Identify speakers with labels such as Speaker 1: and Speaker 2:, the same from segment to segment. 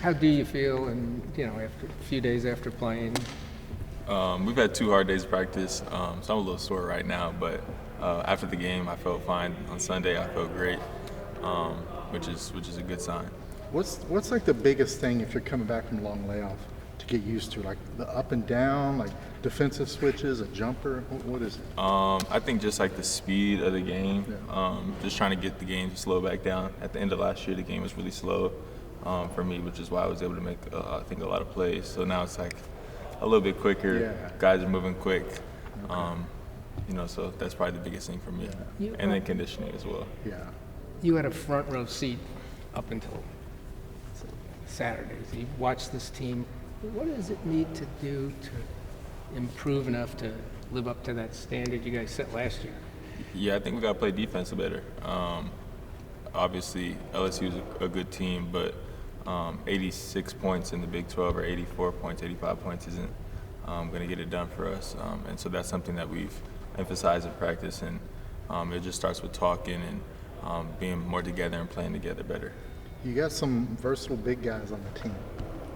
Speaker 1: How do you feel, and after a few days after playing?
Speaker 2: We've had 2 hard days of practice, so I'm a little sore right now. But after the game, I felt fine. On Sunday, I felt great, which is a good sign.
Speaker 3: What's like the biggest thing if you're coming back from a long layoff to get used to? Like the up and down, like defensive switches, a jumper. What is it?
Speaker 2: I think just like the speed of the game,
Speaker 3: Yeah.
Speaker 2: just trying to get the game to slow back down. At the end of last year, the game was really slow for me, which is why I was able to make, I think, a lot of plays. So now it's like a little bit quicker.
Speaker 3: Yeah.
Speaker 2: Guys are moving quick. So that's probably the biggest thing for me.
Speaker 1: You-
Speaker 2: And then conditioning as well.
Speaker 3: Yeah.
Speaker 1: You had a front row seat up until Saturdays. You watched this team. What does it need to do to improve enough to live up to that standard you guys set last year?
Speaker 2: Yeah, I think we got to play defense better. Obviously, LSU is a good team, but 86 points in the Big 12 or 84 points, 85 points isn't going to get it done for us. And so that's something that we've emphasized in practice, and it just starts with talking and being more together and playing together better.
Speaker 3: You got some versatile big guys on the team.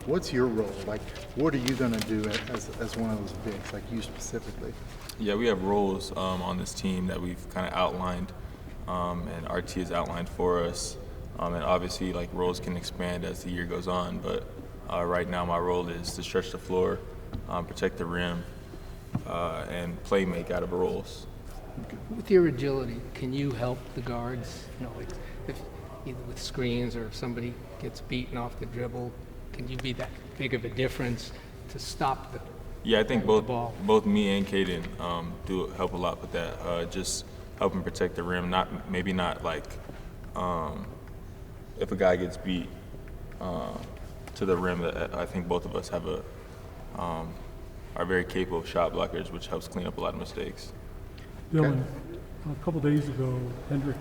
Speaker 3: What's your role? Like, what are you going to do as one of those bigs, like you specifically?
Speaker 2: Yeah, we have roles on this team that we've kind of outlined, and RT has outlined for us. And obviously, like, roles can expand as the year goes on, but right now my role is to stretch the floor, protect the rim, and play make out of roles.
Speaker 1: With your agility, can you help the guards? Like if either with screens or if somebody gets beaten off the dribble, can you be that big of a difference to stop the?
Speaker 2: Yeah, I think
Speaker 1: the ball?
Speaker 2: both me and Caden do help a lot with that. Just helping protect the rim. Maybe not like if a guy gets beat to the rim. I think both of us have are very capable of shot blockers, which helps clean up a lot of mistakes.
Speaker 4: Dylan, a couple days ago, Hendrick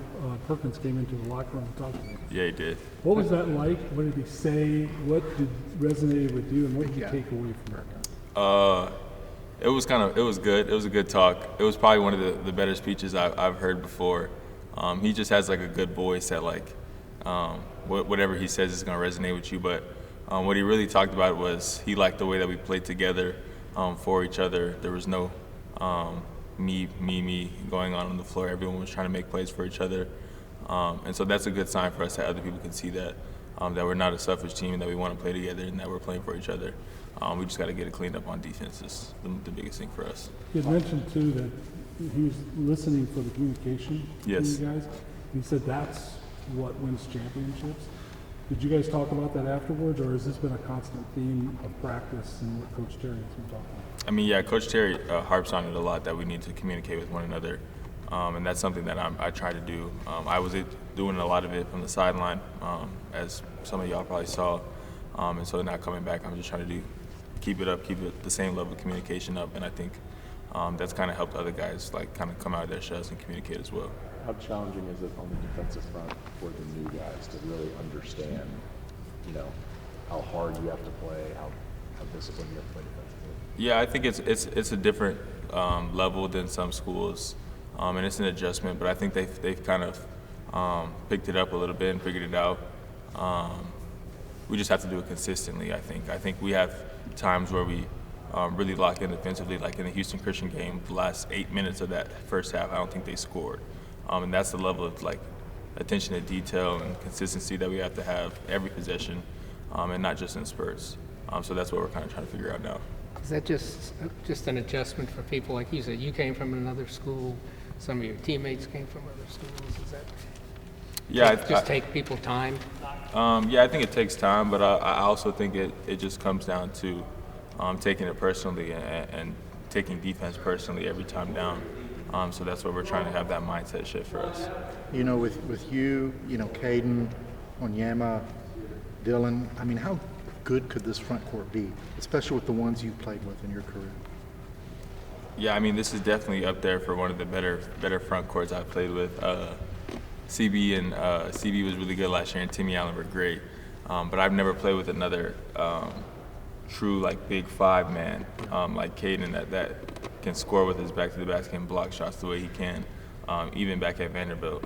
Speaker 4: Perkins came into the locker room and talked to you.
Speaker 2: Yeah, he did.
Speaker 4: What was that like? What did he say? What did resonate with you, and what did you take away from it?
Speaker 2: It was good. It was a good talk. It was probably one of the better speeches I've heard before. He just has like a good voice that like whatever he says is going to resonate with you. But what he really talked about was he liked the way that we played together for each other. There was no me going on the floor. Everyone was trying to make plays for each other. And so that's a good sign for us that other people can see that we're not a selfish team, that we want to play together, and that we're playing for each other. We just got to get it cleaned up on defense is the biggest thing for us.
Speaker 4: You had mentioned, too, that he was listening for the communication
Speaker 2: Yes.
Speaker 4: from you guys. He said that's what wins championships. Did you guys talk about that afterwards, or has this been a constant theme of practice and what Coach Terry has been talking about?
Speaker 2: I mean, yeah, Coach Terry harps on it a lot that we need to communicate with one another, and that's something that I try to do. I was doing a lot of it from the sideline, as some of y'all probably saw, and so now coming back, I'm just trying to keep it the same level of communication up, and I think that's kind of helped other guys like kind of come out of their shells and communicate as well.
Speaker 5: How challenging is it on the defensive front for the new guys to really understand, how hard you have to play, how disciplined you have to play defensively?
Speaker 2: Yeah, I think it's a different level than some schools, and it's an adjustment. But I think they've kind of picked it up a little bit and figured it out. We just have to do it consistently. I think we have times where we really lock in defensively, like in the Houston Christian game. The last 8 minutes of that first half, I don't think they scored, and that's the level of like attention to detail and consistency that we have to have every possession, and not just in spurts. So that's what we're kind of trying to figure out now.
Speaker 1: Is that just an adjustment for people like you said? You came from another school. Some of your teammates came from other schools. Is that?
Speaker 2: Yeah,
Speaker 1: take people time.
Speaker 2: Yeah, I think it takes time, but I also think it just comes down to taking it personally and taking defense personally every time down. So that's where we're trying to have that mindset shift for us.
Speaker 3: With you, Caden, Onyema, Dylan, I mean, how good could this front court be, especially with the ones you've played with in your career?
Speaker 2: Yeah, I mean, this is definitely up there for one of the better front courts I've played with. CB was really good last year, and Timmy Allen were great. But I've never played with another true like big five man like Caden that can score with his back to the basket and block shots the way he can, even back at Vanderbilt.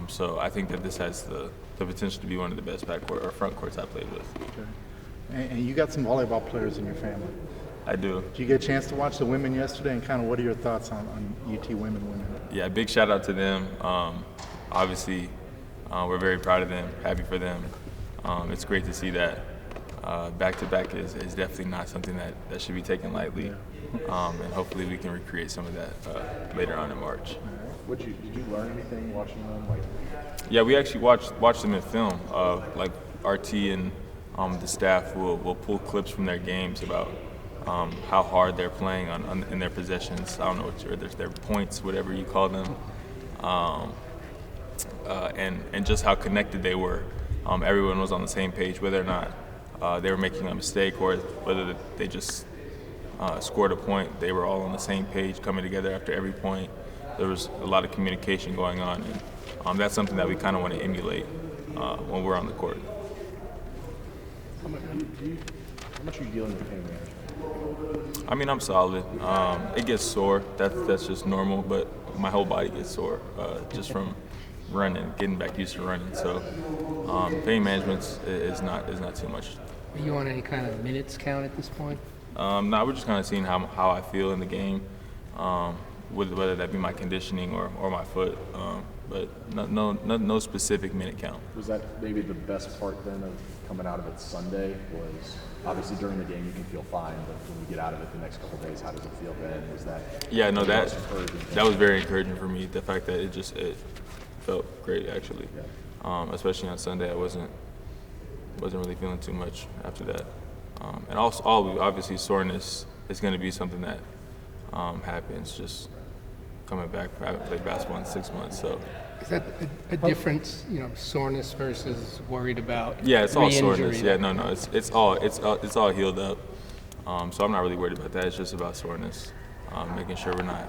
Speaker 2: So I think that this has the the potential to be one of the best backcourt or front courts I played with.
Speaker 3: Okay. And you got some volleyball players in your family.
Speaker 2: I do.
Speaker 3: Did you get a chance to watch the women yesterday, and kind of what are your thoughts on UT women winning?
Speaker 2: Yeah, big shout out to them. Obviously, we're very proud of them, happy for them. It's great to see that back-to-back is definitely not something that should be taken lightly. And hopefully we can recreate some of that later on in March.
Speaker 5: Did you learn anything watching them? Like,
Speaker 2: Yeah, we actually watched them in film. Like RT and the staff will pull clips from their games about how hard they're playing in their possessions. I don't know whether it's their points, whatever you call them, and just how connected they were. Everyone was on the same page, whether or not they were making a mistake or whether they just scored a point. They were all on the same page, coming together after every point. There was a lot of communication going on, and that's something that we kind of want to emulate when we're on the court.
Speaker 5: how much are you dealing with pain management?
Speaker 2: I mean, I'm solid. It gets sore. That's just normal, but my whole body gets sore just from running, getting back used to running. So pain management is not too much.
Speaker 1: Are you on any kind of minutes count at this point?
Speaker 2: No, we're just kind of seeing how I feel in the game, whether that be my conditioning or my foot. But no specific minute count.
Speaker 5: Was that maybe the best part then of coming out of it Sunday? Was obviously during the game you can feel fine, but when you get out of it the next couple of days, how does it feel then? Was that
Speaker 2: Yeah, no,
Speaker 5: the most encouraging thing?
Speaker 2: that was very encouraging for me. The fact that it felt great actually, especially on Sunday. I wasn't really feeling too much after that, and also obviously soreness is going to be something that happens. Just coming back, I haven't played basketball in 6 months, so.
Speaker 1: Is that a difference, soreness versus worried about
Speaker 2: Yeah, it's all
Speaker 1: re-injury?
Speaker 2: soreness. Yeah, no, it's all healed up. So I'm not really worried about that. It's just about soreness, making sure we're not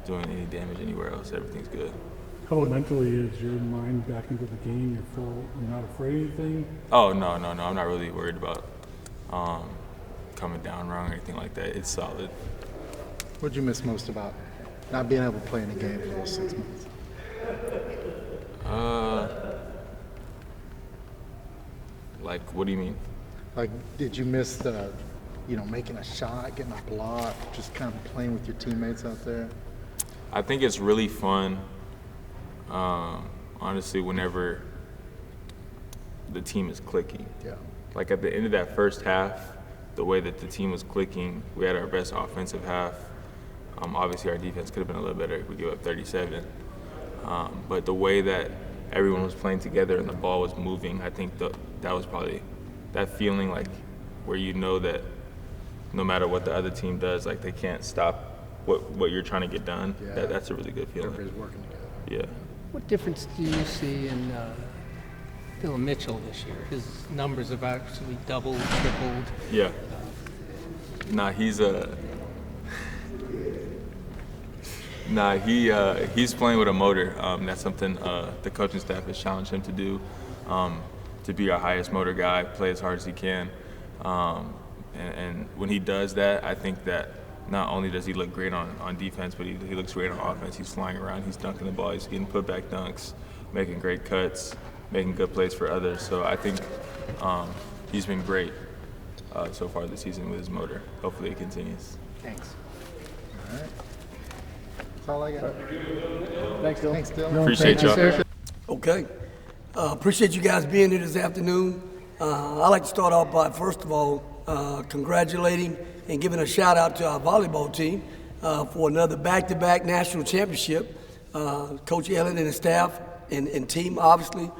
Speaker 2: doing any damage anywhere else. Everything's good.
Speaker 4: How mentally is your mind back into the game? You're not afraid of anything?
Speaker 2: Oh no, I'm not really worried about coming down wrong or anything like that. It's solid.
Speaker 3: What'd you miss most about not being able to play in a game for those 6 months?
Speaker 2: Like, what do you mean?
Speaker 3: Like, did you miss the, making a shot, getting a block, just kind of playing with your teammates out there?
Speaker 2: I think it's really fun, honestly, whenever the team is clicking.
Speaker 3: Yeah.
Speaker 2: Like at the end of that first half, the way that the team was clicking, we had our best offensive half. Obviously, our defense could have been a little better if we gave up 37. But the way that everyone was playing together and the ball was moving, I think that was probably that feeling like where you know that no matter what the other team does, like they can't stop what you're trying to get done.
Speaker 3: Yeah.
Speaker 2: That's a really good feeling.
Speaker 3: Everybody's working together.
Speaker 2: Yeah.
Speaker 1: What difference do you see in Phil Mitchell this year? His numbers have actually doubled, tripled.
Speaker 2: Yeah. Nah, he's playing with a motor. That's something the coaching staff has challenged him to do, to be our highest motor guy, play as hard as he can. And when he does that, I think that not only does he look great on defense, but he looks great on offense. He's flying around, he's dunking the ball, he's getting putback dunks, making great cuts, making good plays for others. So I think he's been great so far this season with his motor. Hopefully it continues.
Speaker 1: Thanks.
Speaker 3: All right. That's all I got.
Speaker 5: Thanks, Dylan.
Speaker 3: Thanks, Dylan.
Speaker 2: Appreciate y'all.
Speaker 1: Sir.
Speaker 6: Okay. Appreciate you guys being here this afternoon. I'd like to start off by, first of all, congratulating and giving a shout out to our volleyball team for another back-to-back national championship. Coach Ellen and his staff and team, obviously,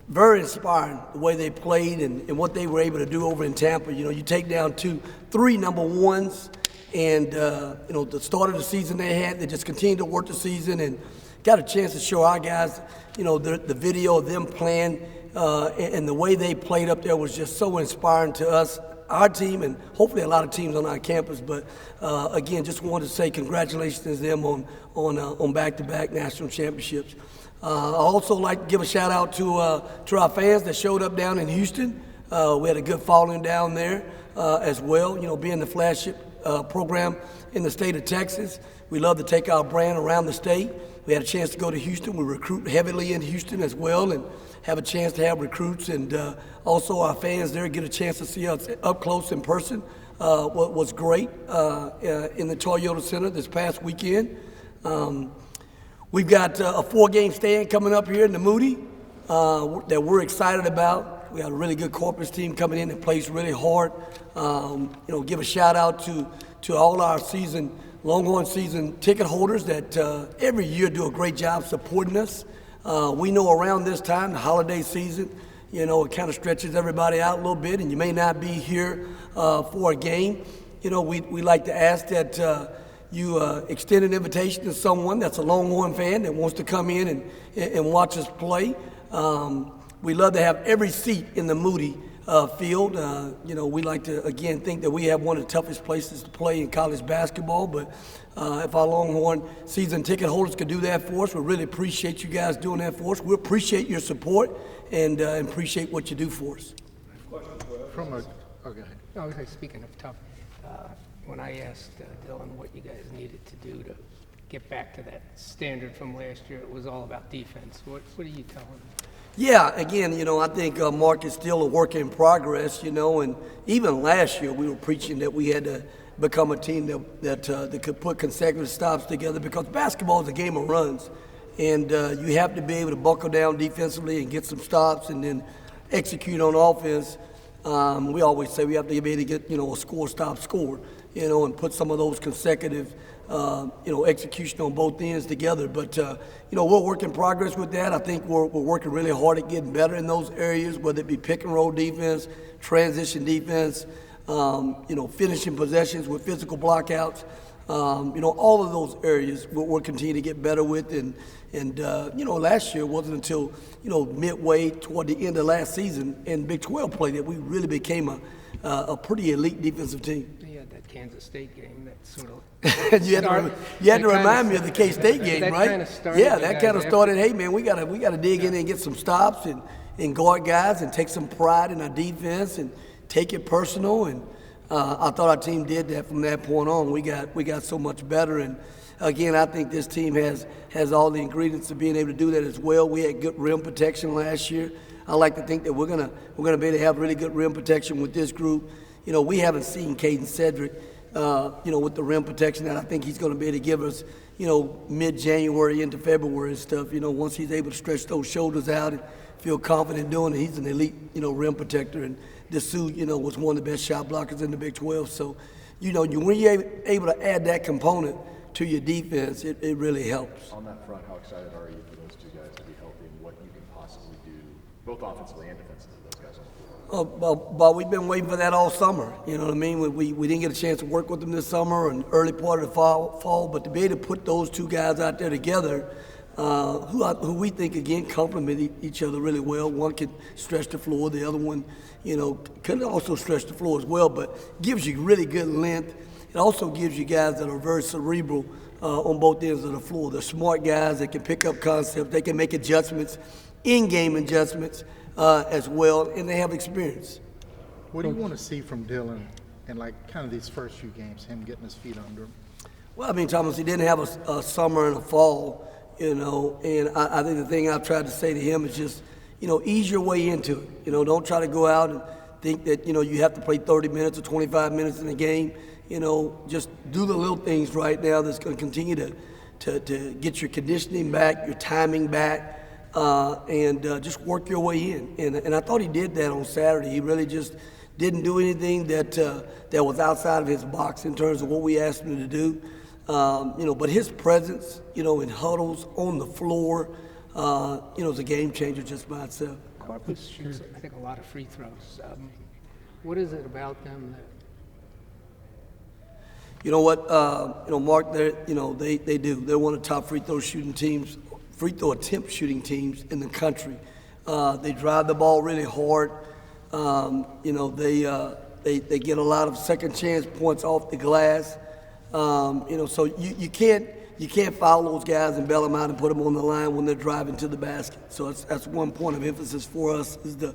Speaker 6: very inspiring the way they played and what they were able to do over in Tampa. You take down 3 number ones, and the start of the season they just continued to work the season and got a chance to show our guys, the video of them playing and the way they played up there was just so inspiring to us, our team, and hopefully a lot of teams on our campus. But again, just wanted to say congratulations to them on back-to-back national championships. I also like to give a shout out to our fans that showed up down in Houston. We had a good following down there as well. Being the flagship program in the state of Texas. We love to take our brand around the state. We had a chance to go to Houston. We recruit heavily in Houston as well, and have a chance to have recruits, and also our fans there get a chance to see us up close in person. What was great in the Toyota Center this past weekend. We've got a 4-game stand coming up here in the Moody that we're excited about. We got a really good Corpus team coming in that plays really hard. Give a shout out to all our Longhorn season ticket holders that every year do a great job supporting us. We know around this time, the holiday season, it kind of stretches everybody out a little bit, and you may not be here for a game. We like to ask that you extend an invitation to someone that's a Longhorn fan that wants to come in and watch us play. We love to have every seat in the Moody field. We like to, again, think that we have one of the toughest places to play in college basketball, but if our Longhorn season ticket holders could do that for us, we really appreciate you guys doing that for us. We appreciate your support and appreciate what you do for us.
Speaker 3: From a, okay.
Speaker 1: I was speaking of tough, when I asked Dylan what you guys needed to do to get back to that standard from last year, it was all about defense. What are you telling them?
Speaker 6: Yeah, again, I think Mark is still a work in progress, and even last year we were preaching that we had to become a team that could put consecutive stops together, because basketball is a game of runs, and you have to be able to buckle down defensively and get some stops and then execute on offense. We always say we have to be able to get, a score, stop, score, and put some of those consecutive execution on both ends together. But, we're work in progress with that. I think we're working really hard at getting better in those areas, whether it be pick and roll defense, transition defense, finishing possessions with physical blockouts. All of those areas we'll continue to get better with. And last year wasn't until, midway toward the end of last season in Big 12 play that we really became a pretty elite defensive team.
Speaker 1: You had that Kansas State game that sort of
Speaker 6: you had to remind me of the K-State game,
Speaker 1: that
Speaker 6: right?
Speaker 1: Kind of started
Speaker 6: that kind of started. Hey, man, we gotta dig in and get some stops and guard guys and take some pride in our defense and take it personal. And I thought our team did that from that point on. We got so much better. And again, I think this team has all the ingredients of being able to do that as well. We had good rim protection last year. I like to think that we're gonna be able to have really good rim protection with this group. We haven't seen Caden Cedric, with the rim protection that I think he's going to be able to give us, mid-January into February and stuff. Once he's able to stretch those shoulders out and feel confident doing it, he's an elite, rim protector. And Disu, was one of the best shot blockers in the Big 12. So, when you're able to add that component to your defense, it really helps.
Speaker 5: On that front, how excited are you for those two guys to be healthy and what you can possibly do, both offensively and defensively, those guys on the floor?
Speaker 6: But we've been waiting for that all summer. You know what I mean? We didn't get a chance to work with them this summer and early part of the fall, but to be able to put those two guys out there together, who we think, again, complement each other really well. One could stretch the floor. The other one, could also stretch the floor as well, but gives you really good length. It also gives you guys that are very cerebral on both ends of the floor. They're smart guys that can pick up concepts. They can make adjustments, in-game adjustments as well, and they have experience.
Speaker 3: What do you want to see from Dylan in kind of these first few games, him getting his feet under him?
Speaker 6: Well, Thomas, he didn't have a summer and a fall, and I think the thing I've tried to say to him is just, ease your way into it. Don't try to go out and think that, you have to play 30 minutes or 25 minutes in a game. Just do the little things right now that's going to continue to get your conditioning back, your timing back, and just work your way in. And I thought he did that on Saturday. He really just didn't do anything that was outside of his box in terms of what we asked him to do. But his presence, in huddles, on the floor, is a game changer just by itself.
Speaker 1: Corpus shoots, I think, a lot of free throws. What is it about them that?
Speaker 6: You know what, Mark, they do. They're one of the top free throw attempt shooting teams in the country. They drive the ball really hard. They get a lot of second chance points off the glass. So you can't foul those guys and bail them out and put them on the line when they're driving to the basket. So that's one point of emphasis for us, is to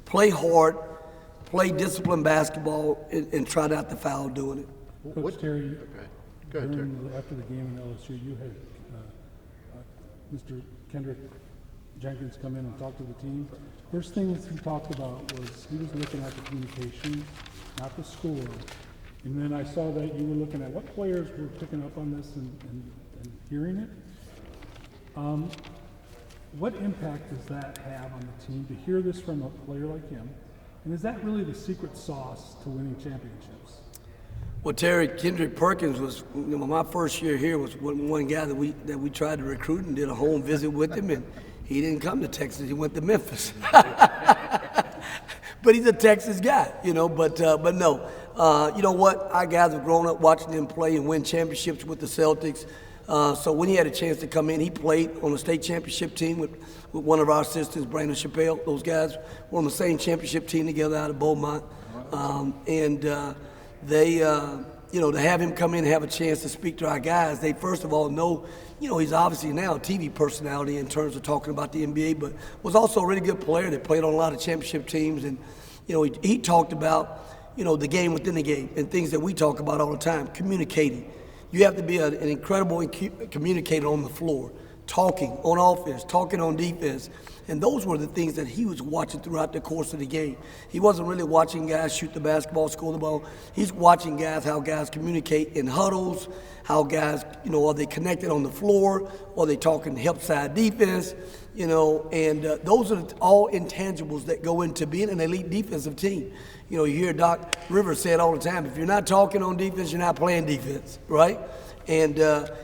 Speaker 6: play hard, play disciplined basketball, and try not to foul doing it.
Speaker 4: Coach Terry,
Speaker 3: Okay, go ahead, Terry.
Speaker 4: after the game in LSU, you had Mr. Kendrick Jenkins come in and talk to the team. First things he talked about was he was looking at the communication, not the score. And then I saw that you were looking at what players were picking up on this and hearing it. What impact does that have on the team to hear this from a player like him? And is that really the secret sauce to winning championships?
Speaker 6: Well, Terry, Kendrick Perkins was, my first year here was one guy that we tried to recruit and did a home visit with him, and he didn't come to Texas. He went to Memphis. But he's a Texas guy, but no. You know what? Our guys have grown up watching him play and win championships with the Celtics. So when he had a chance to come in, he played on the state championship team with one of our assistants, Brandon Chappelle. Those guys were on the same championship team together out of Beaumont. They, to have him come in and have a chance to speak to our guys, they first of all know, he's obviously now a TV personality in terms of talking about the NBA, but was also a really good player that played on a lot of championship teams. And, he talked about, the game within the game and things that we talk about all the time, communicating. You have to be an incredible communicator on the floor, talking on offense, talking on defense. And those were the things that he was watching throughout the course of the game. He wasn't really watching guys shoot the basketball, score the ball. He's watching guys, how guys communicate in huddles, how guys, are they connected on the floor, are they talking help side defense, and those are all intangibles that go into being an elite defensive team. You hear Doc Rivers say it all the time, if you're not talking on defense, you're not playing defense, right? And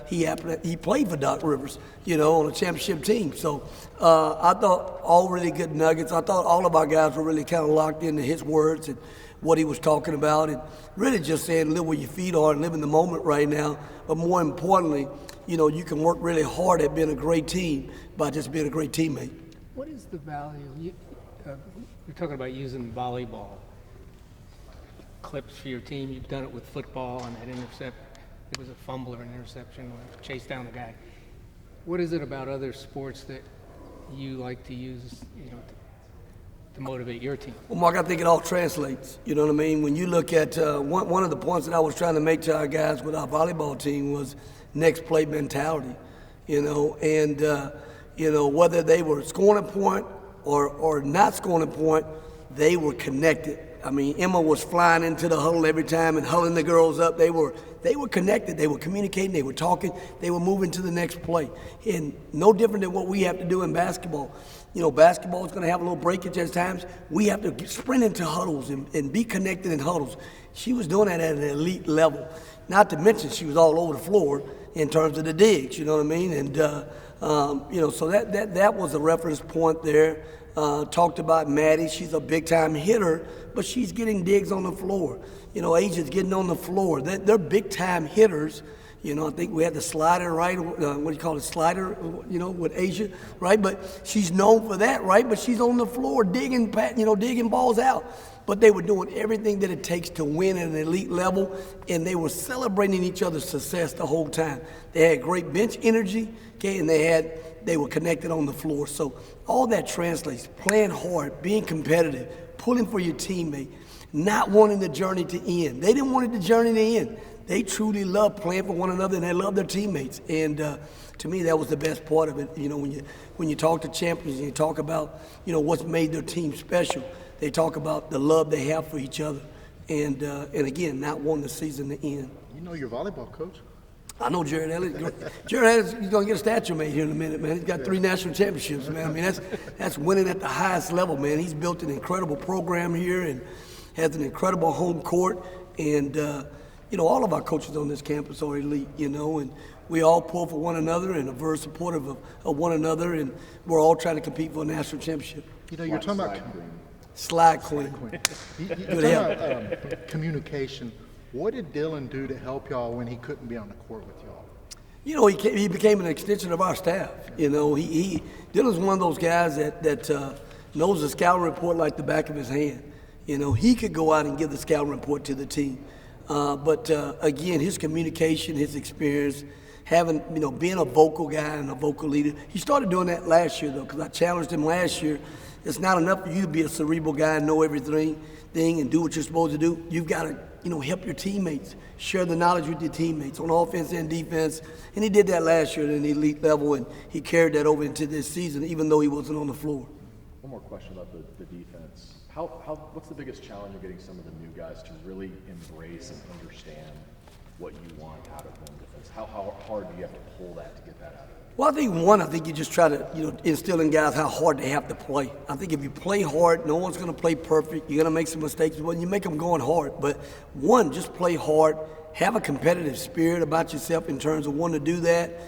Speaker 6: he played for Doc Rivers, on a championship team. So I thought all really good nuggets. I thought all of our guys were really kind of locked into his words and what he was talking about, and really just saying live where your feet are and live in the moment right now. But more importantly, you can work really hard at being a great team by just being a great teammate.
Speaker 1: What is the value? You're talking about using volleyball clips for your team. You've done it with football and that intercept. It was a fumble or an interception, or chase down the guy. What is it about other sports that you like to use, to motivate your team?
Speaker 6: Well, Mark, I think it all translates. You know what I mean? When you look at one of the points that I was trying to make to our guys with our volleyball team was next play mentality. And whether they were scoring a point or not scoring a point, they were connected. I mean, Emma was flying into the huddle every time and huddling the girls up. They were connected. They were communicating. They were talking. They were moving to the next play. And no different than what we have to do in basketball. Basketball is going to have a little breakage at times. We have to sprint into huddles and be connected in huddles. She was doing that at an elite level. Not to mention she was all over the floor in terms of the digs, you know what I mean? And, so that was a reference point there. Talked about Maddie. She's a big-time hitter, but she's getting digs on the floor. Asia's getting on the floor. They're big-time hitters. I think we had the slider, right? What do you call it, slider, with Asia, right? But she's known for that, right? But she's on the floor digging balls out. But they were doing everything that it takes to win at an elite level, and they were celebrating each other's success the whole time. They had great bench energy, okay, and they were connected on the floor. So all that translates, playing hard, being competitive, pulling for your teammate, not wanting the journey to end. They didn't want the journey to end. They truly loved playing for one another, and they loved their teammates. And to me, that was the best part of it. When you talk to champions and you talk about, what's made their team special, they talk about the love they have for each other. And again, not wanting the season to end.
Speaker 3: You know your volleyball coach.
Speaker 6: I know Jared Elliott. Jared Elliott's going to get a statue made here in a minute, man. He's got 3 national championships, man. I mean, that's winning at the highest level, man. He's built an incredible program here and has an incredible home court. And, all of our coaches on this campus are elite, and we all pull for one another and are very supportive of one another, and we're all trying to compete for a national championship.
Speaker 3: You're talking about
Speaker 6: Slide Queen.
Speaker 3: you're talking about communication. What did Dylan do to help y'all when he couldn't be on the court with y'all?
Speaker 6: He became an extension of our staff. Dylan's one of those guys that knows the scouting report like the back of his hand. He could go out and give the scouting report to the team. But again, his communication, his experience, being a vocal guy and a vocal leader. He started doing that last year, though, because I challenged him last year. It's not enough for you to be a cerebral guy and know everything and do what you're supposed to do. You've got to help your teammates, share the knowledge with your teammates on offense and defense. And he did that last year at an elite level, and he carried that over into this season, even though he wasn't on the floor.
Speaker 5: One more question about the defense. What's the biggest challenge of getting some of the new guys to really embrace and understand what you want out of them defense? How hard do you have to pull that to get that out of them?
Speaker 6: Well, I think you just try to, instill in guys how hard they have to play. I think if you play hard, no one's going to play perfect. You're going to make some mistakes, but you make them going hard. But one, just play hard. Have a competitive spirit about yourself in terms of wanting to do that.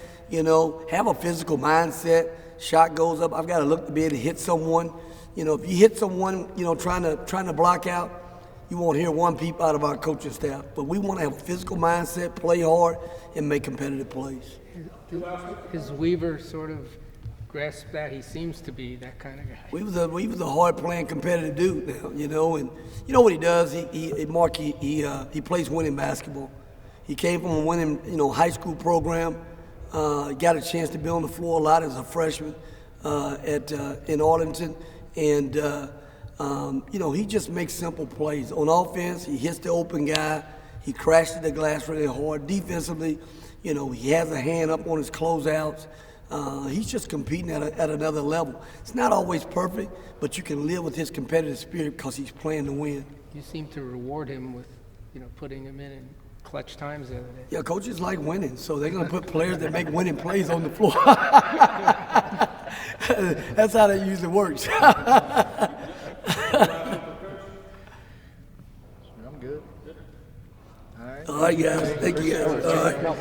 Speaker 6: Have a physical mindset. Shot goes up. I've got to look to be able to hit someone. If you hit someone, trying to block out, you won't hear one peep out of our coaching staff. But we want to have a physical mindset, play hard, and make competitive plays.
Speaker 1: Has Weaver sort of grasped that? He seems to be that kind of guy.
Speaker 6: We was a hard playing competitive dude now, and you know what he does? He plays winning basketball. He came from a winning, high school program. Got a chance to be on the floor a lot as a freshman in Arlington, and he just makes simple plays. On offense, he hits the open guy. He crashes the glass really hard. Defensively, he has a hand up on his closeouts. He's just competing at another level. It's not always perfect, but you can live with his competitive spirit because he's playing to win.
Speaker 1: You seem to reward him with, putting him in clutch times the other day.
Speaker 6: Yeah, coaches like winning, so they're going to put players that make winning plays on the floor. That's how that usually works.
Speaker 3: I'm good. All right.
Speaker 6: All right, guys. Thank you, guys. All right.